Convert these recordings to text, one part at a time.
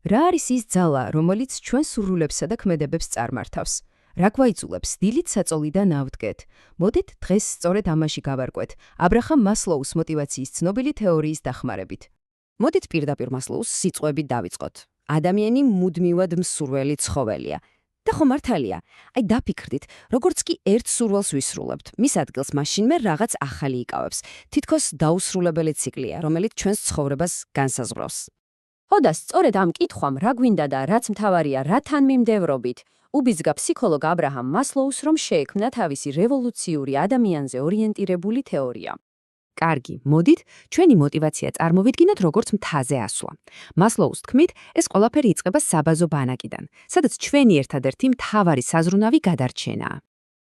რა არის ის ძალა, რომელიც ჩვენ სურვილებსა და ქმედებებს წარმართავს? რა გვაიძულებს დილით საწოლიდან ავდგეთ? მოდით დღეს სწორედ ამაში გავარკვეთ, აბრაჰამ მასლოუს მოტივაციის ცნობილი თეორიის დახმარებით. მოდით პირდაპირ მასლოუს სიწყვებით დავიწყოთ. ადამიანი მუდმივად მსურველი ცხოველია. და ხო მართალია, დაფიქრდით, როგორც კი ერთ სურვილს ვისრულებთ, მის ადგილს მაშინმე რაღაც ახალი იკავებს. თითქოს დაუსრულებელი ციკლია, რომელიც ჩვენს ცხოვრებას განსაზღვრავს. ხო და სწორედ ამ კითხვამ რა გვინდა და რაც მთავარია, რათან მიმდევრობით, უბიძგა ფსიქოლოგ აბრაჰამ მასლოუს, რომ შეექმნა თავისი რევოლუციური ადამიანზე ორიენტირებული თეორია. კარგი, მოდით, ჩვენი მოტივაცია წარმოვიდგინოთ როგორც მთაზე ასვლა. მასლოუს თქმით, ეს ყველაფერი იწყება საბაზო ბანაკიდან, სადაც ჩვენი ერთადერთი მთავარი საზრუნავი გადარჩენაა.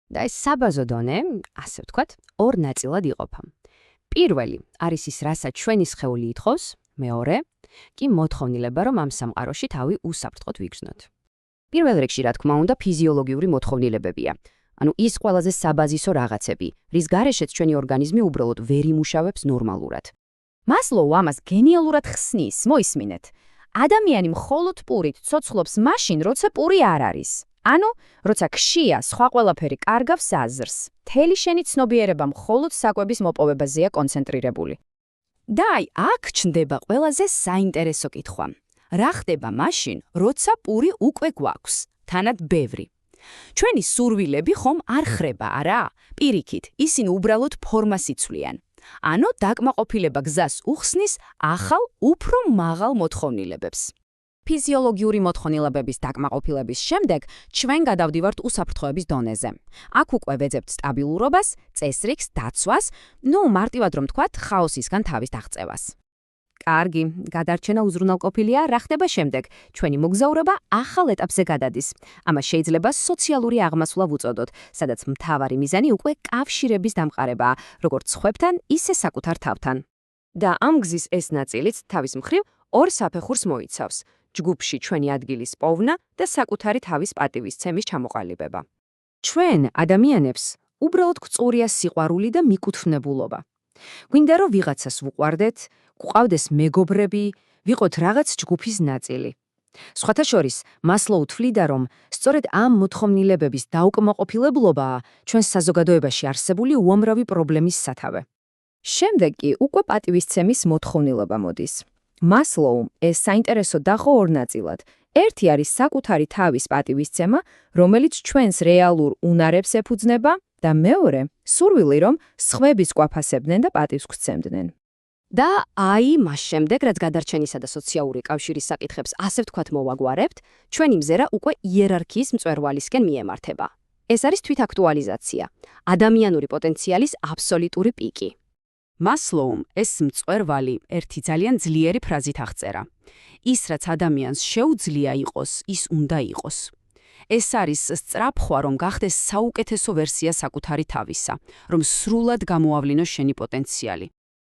და ეს საბაზო დონე, ასე ვთქვათ, ორ ნაწილად იყოფა. პირველი არის ის, რასაც ჩვენი სხეული ითხოვს, მეორე კი მოთხოვნილება, რომ ამ სამყაროში თავი უსაფრთხოდ ვიგრძნოთ. პირველ რიგში, რა თქმა უნდა, ფიზიოლოგიური მოთხოვნილებებია. ანუ ის ყველაზე საბაზისო რაღაცები, რის გარეშეც ჩვენი ორგანიზმი უბრალოდ ვერ იმუშავებს ნორმალურად. მასლოუ ამას გენიალურად ხსნის, მოისმინეთ. ადამიანი მხოლოდ პურით ცოცხლობს მაშინ, როცა პური არ არის. ანუ, როცა ქშია, სხვა ყველაფერი კარგავს აზრს. მთელი შენი ცნობიერება მხოლოდ საკვების მოპოვებაზეა კონცენტრირებული. და აქ ჩნდება ყველაზე საინტერესო კითხვა. რა ხდება მაშინ, როცა პური უკვე გვაქვს, თანად ბევრი? ჩვენი სურვილები ხომ არ ხრება, არა? პირიქით, ისინი უბრალოდ ფორმას იცვლიან. ანუ დაკმაყოფილება გზას უხსნის ახალ, უფრო მაღალ მოთხოვნილებებს. ფიზიოლოგიური მოთხოვნილებების დაკმაყოფილების შემდეგ ჩვენ გადავდივართ უსაფრთხოების დონეზე. აქ უკვე ვეძებთ სტაბილურობას, წესრიგს, დაცვას, მარტივად რომ თქვათ, ხაოსისგან თავის აღწევას. კარგი, გადარჩენა უზრუნველყოფილია, რა ხდება შემდეგ? ჩვენი მოგზაურობა ახალ ეტაპზე გადადის. ამას შეიძლება სოციალური აღმასვლა ვუწოდოთ, სადაც მთავარი მიზანი უკვე კავშირების დამყარებაა, როგორც სხვებთან, ისე საკუთარ თავთან. და ამ გზის ეს ნაწილიც თავის მხრივ ორ საფეხურს მოიცავს. ჯგუფში ჩვენი ადგილის პოვნა და საკუთარი თავის პატივისცემის ჩამოყალიბება. ჩვენ, ადამიანებს, უბრალოდ გწურია სიყვარული და მიკუთვნებულობა. გვინდა რომ ვიღაცას ვუყვარდეთ, გვყავდეს მეგობრები, ვიყოთ რაღაც ჯგუფის ნაწილი. სხვათა შორის, მასლოუ თვლიდა, რომ სწორედ ამ მოთხოვნილებების დაუკმაყოფილებლობაა ჩვენს საზოგადოებაში არსებული უამრავი პრობლემის სათავე. შემდეგ კი უკვე პატივისცემის მოთხოვნილება მოდის. მასლოუმ ეს საინტერესო დაყო ორ ნაწილად. ერთი არის საკუთარი თავის პატივისცემა, რომელიც ჩვენს რეალურ უნარებს ეფუძნება, და მეორე, სურვილი, რომ სხვების გვაფასებდნენ და პატივს გვცემდნენ. და მას შემდეგ, რაც გადარჩენისა და სოციალური კავშირის საკითხებს ასე ვთქვათ მოვაგვარებთ, ჩვენი მზერა უკვე იერარქიის მწვერვალისკენ მიემართება. ეს არის თვითაქტუალიზაცია, ადამიანური პოტენციალის აბსოლუტური პიკი. მასლოუმ ეს მწვერვალი ერთი ძალიან ძლიერი ფრაზით აღწერა. ის, რაც ადამიანს შეუძლია იყოს, ის უნდა იყოს. ეს არის სწრაფხვა, რომ გახდეს საუკეთესო ვერსია საკუთარი თავისა, რომ სრულად გამოავლინოს შენი პოტენციალი.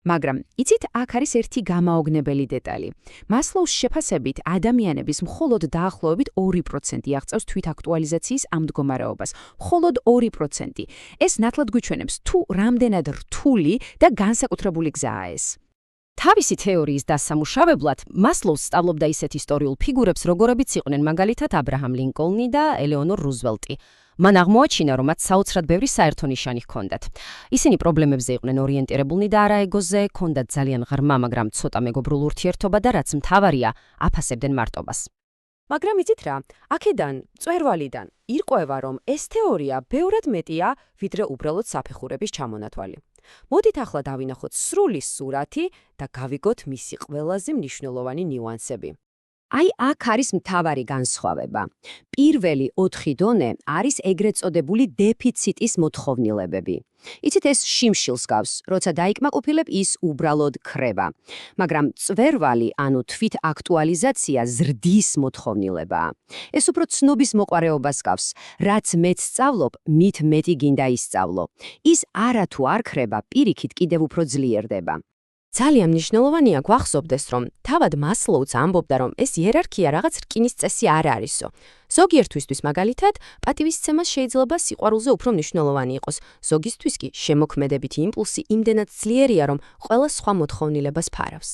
მაგრამ, იცით, აქ არის ერთი გამაოგნებელი დეტალი. მასლოუს შეფასებით, ადამიანების მხოლოდ დაახლოებით 2% აღწევს თვითაქტუალიზაციის ამ მდგომარეობას. მხოლოდ 2%. ეს ნათლად გვიჩვენებს, თუ რამდენად რთული და განსაკუთრებული გზაა ეს. თავისი თეორიის დასამუშავებლად, მასლოუს სწავლობდა ისეთ ისტორიულ ფიგურებს, როგორებიც იყვნენ მაგალითად აბრაჰამ ლინკოლნი და ელეონორ რუზველტი. მან აღმოაჩინა, რომ მათ საოცრად ბევრი საერთო ნიშანი ჰქონდათ. ისინი პრობლემებზე იყვნენ ორიენტირებულნი და არა ეგოზე, ჰქონდათ ძალიან ღრმა, მაგრამ ცოტა მეგობრულ ურთიერთობა და რაც მთავარია, აფასებდნენ მარტობას. მაგრამ იცით რა, აქედან, მწვერვალიდან, ირკვევა, რომ ეს თეორია ბევრად მეტია, ვიდრე უბრალოდ საფეხურების ჩამონათვალი. მოდით ახლა დავინახოთ სრული სურათი და გავიგოთ მისი ყველაზე მნიშვნელოვანი ნიუანსები. აქ არის მთავარი განსხვავება. პირველი 4 დონე არის ეგრეთ წოდებული დეფიციტის მოთხოვნილებები. იცით, ეს შიმშილს გავს, როცა დაიკმაყოფილებ, ის უბრალოდ ქრება. მაგრამ მწვერვალი, ანუ თვითაქტუალიზაცია ზრდის მოთხოვნილებაა. ეს უფრო ცნობის მოყვარეობას გავს, რაც მეც სწავლობ, მით მეტი გინდა ისწავლო. ის არათუ არ ქრება, პირიქით კიდევ უფრო ძლიერდება. ძალიან მნიშვნელოვანია გვახსოვდეს, რომ თავად მასლოუც ამბობდა, რომ ეს იერარქია რაღაც რკინის წესი არ არისო. ზოგიერთვისთვის მაგალითად, პატივისცემა შეიძლება სიყვარულზე უფრო მნიშვნელოვანი იყოს, ზოგისთვის კი შემოქმედებითი იმპულსი იმდენად ძლიერია, რომ ყველა სხვა მოთხოვნილებას ფარავს.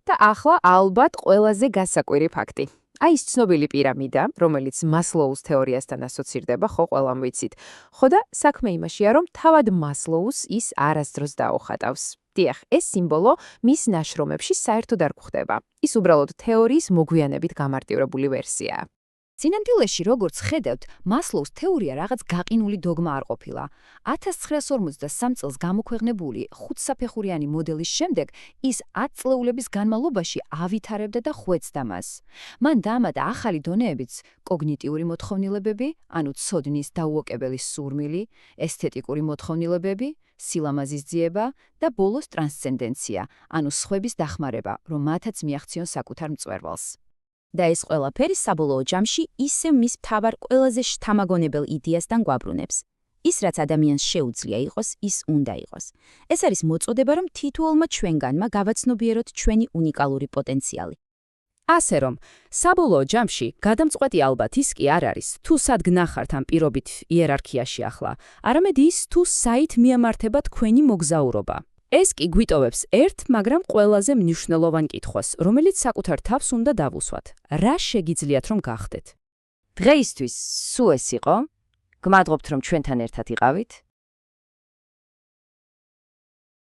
და ახლა ალბათ ყველაზე გასაკვირი ფაქტი. აი ის ცნობილი პირამიდა, რომელიც მასლოუს თეორიასთან ასოცირდება, ხო, ყველამ ვიცით. ხო და საქმე იმაშია, რომ თავად მასლოუს ის არასდროს დაუხატავს. დიახ, ეს სიმბოლო მის ნაშრომებში საერთოდ არ გვხვდება. ის უბრალოდ თეორიის მოგვიანებით გამარტივებული ვერსიაა. სინამდვილეში, როგორც ხედავთ, მასლოუს თეორია რაღაც გაყინული დოგმა არ ყოფილა. 1953 წელს გამოქვეყნებული 5-საფეხურიანი მოდელის შემდეგ ის 10 წლეულების განმავლობაში ავითარებდა და ხვეწდა მას. მან დაამატა ახალი დონეებიც, კოგნიტიური მოთხოვნილებები, ანუ ცოდნის დაუოკებელი სურმილი, ესთეტიკური მოთხოვნილებები, სილამაზის ძიება და ბოლოს ტრანსცენდენცია, ანუ სხვების დახმარება, რომ მათაც მიაღწიონ საკუთარ მწვერვალს. და ეს ყველაფერი საბოლოო ჯამში ისევ მის მთავარ ყველაზე შთამაგონებელ იდეასთან გვაბრუნებს. ის რაც ადამიანს შეუძლია იყოს, ის უნდა იყოს. ეს არის მოწოდება, რომ თითოეულმა ჩვენგანმა გავაცნობიეროთ ჩვენი უნიკალური პოტენციალი. ასე რომ, საბოლოო ჯამში გადამწყვეტი ალბათ ის კი არ არის, თუ სად გნახართ ამ პირობით იერარქიაში ახლა, არამედ ის, თუ საით მიემართება თქვენი მოგზაურობა. ეს კი გვიტოვებს ერთ, მაგრამ ყველაზე მნიშვნელოვან კითხვას, რომელიც საკუთარ თავს უნდა დავუსვათ. რა შეგიძლიათ რომ გახდეთ? დღეისთვის სულ ეს იყო. გმადლობთ რომ ჩვენთან ერთად იყავით.